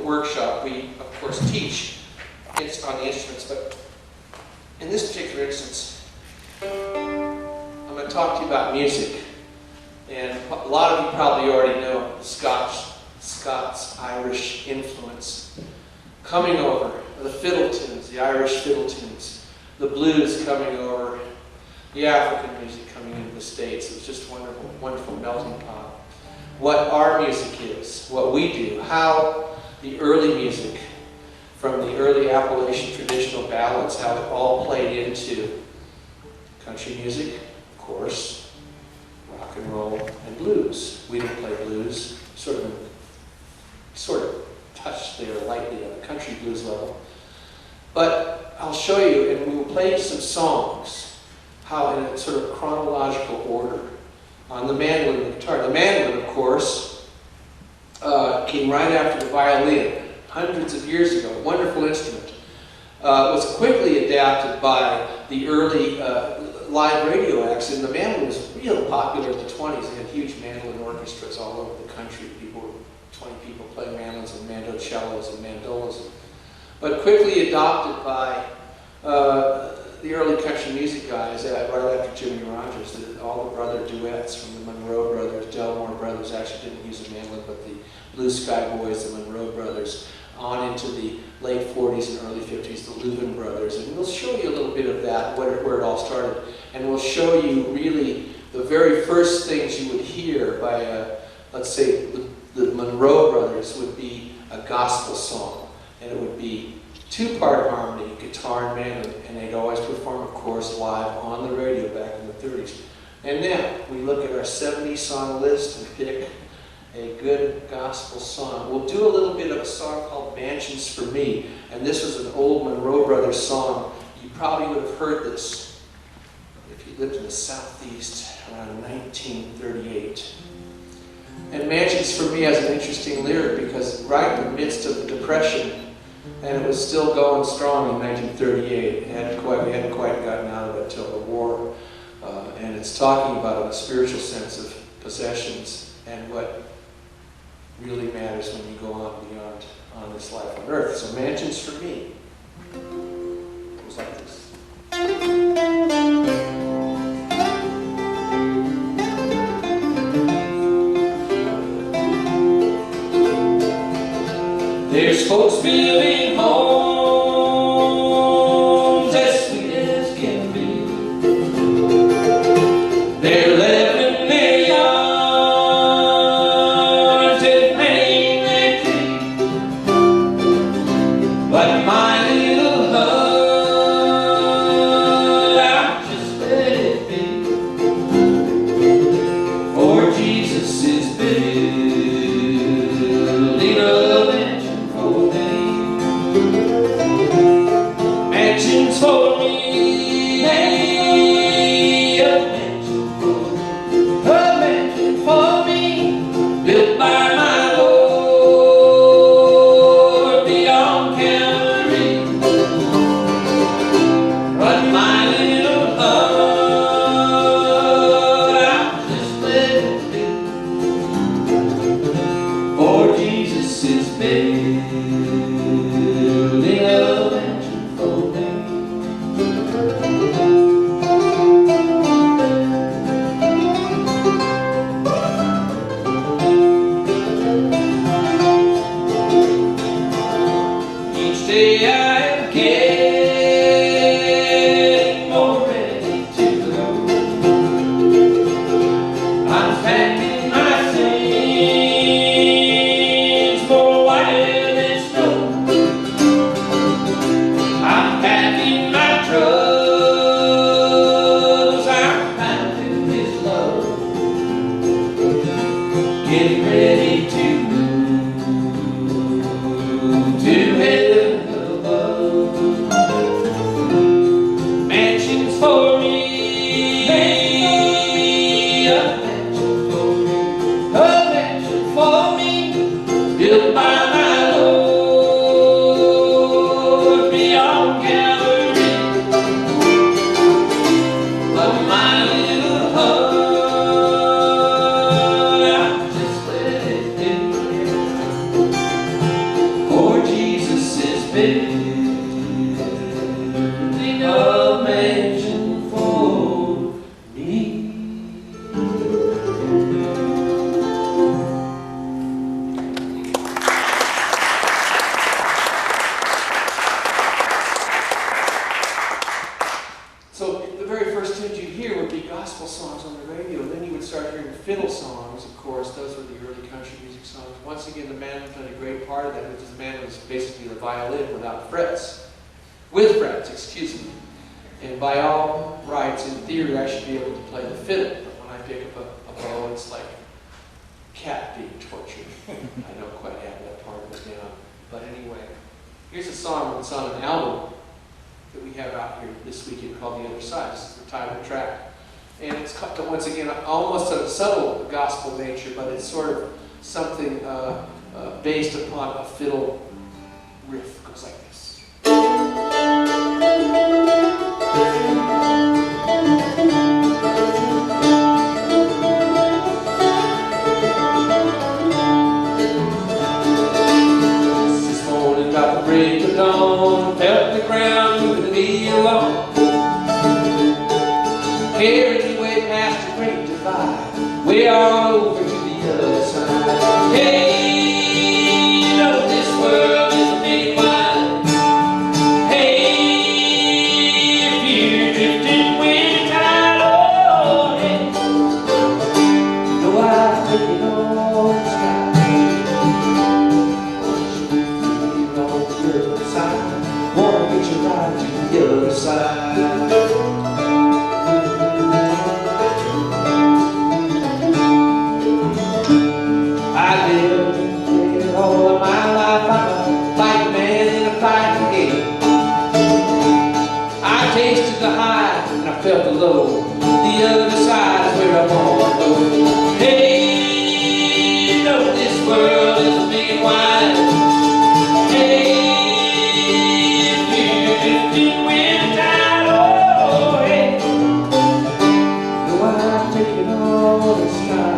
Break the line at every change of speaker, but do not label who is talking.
workshop, we of course teach on the instruments, but in this particular instance, I'm going to talk to you about music. And a lot of you probably already know the Scots-Irish influence coming over, the fiddle tunes, the Irish fiddle tunes, the blues coming over, the African music coming into the States. It was just wonderful, wonderful melting pot. What our music is, what we do, how the early music, from the early Appalachian traditional ballads, how it all played into country music, of course, rock and roll, and blues. We didn't play blues, sort of touched there lightly on the country blues level. But I'll show you, and we will play some songs, how in a sort of chronological order, on the mandolin and the guitar. The mandolin, of course, came right after the violin, hundreds of years ago. A wonderful instrument. Was quickly adapted by the early live radio acts, and the mandolin was real popular in the 20s. They had huge mandolin orchestras all over the country. 20 people playing mandolins and mandocellos and mandolas. But quickly adopted by the early country music guys, right after Jimmy Rogers. All the brother duets from the Monroe Brothers, Delmore Brothers actually didn't use a mandolin, but the Blue Sky Boys, the Monroe Brothers, on into the late 40s and early 50s, the Leuven Brothers. And we'll show you a little bit of that, where it all started. And we'll show you really the very first things you would hear by, let's say, the Monroe Brothers would be a gospel song. And it would be two-part harmony, guitar and mandolin, and they'd always perform, of course, live on the radio back in the 30s. And now, we look at our 70-song list and pick a good gospel song. We'll do a little bit of a song called Mansions for Me, and this was an old Monroe Brothers song. You probably would have heard this if you lived in the Southeast around 1938. And Mansions for Me has an interesting lyric, because right in the midst of the Depression, and it was still going strong in 1938. We hadn't quite gotten out of it till the war. And it's talking about a spiritual sense of possessions and what really matters when you go on beyond on this life on earth. So Mansions for Me. It was like this. There's folks building homes as sweet as can be. They're living their yards and planting their trees. But my little hut, I'll just let it be. For Jesus is building a mansions for me, a mansion for me, built by my Lord beyond Calvary. But my little heart, I'll just let it be. For Jesus is building a mansion for me. Each day I am getting more ready to go. I'm packing my things more whiter than snow. I'm packing my troubles, I'm pounding His love, getting ready to move to heaven above. Mansions for me, a mansion for me, a mansion for me, built by my Lord beyond Calvary. But my little heart, I'll just let it be. radio. And then you would start hearing fiddle songs, of course. Those were the early country music songs. Once again, the mandolin played a great part of that, because the mandolin was basically the violin without frets. With frets, excuse me. And by all rights, in theory, I should be able to play the fiddle. But when I pick up a bow, it's like a cat being tortured. I don't quite have that part of it down. But anyway, here's a song that's on an album that we have out here this weekend called The Other Side. This is the title track. And it's once again almost a subtle gospel nature, but it's sort of something based upon a fiddle riff. It goes like this. This morning about the break of dawn, felt the ground moving me along. Carried me way past the great divide, way on over to the other side. Hey, you know this world is a big wide. Hey, if you're drifting with the tide, oh, hey, you know I've taken all the sky. You're on the other side, wanna get you right to the other side. Felt the low, the other side is where I want to go. Hey, you know this world is big and wide. Hey, if you're drifting with the tide, oh, hey, know I've taken all the sky.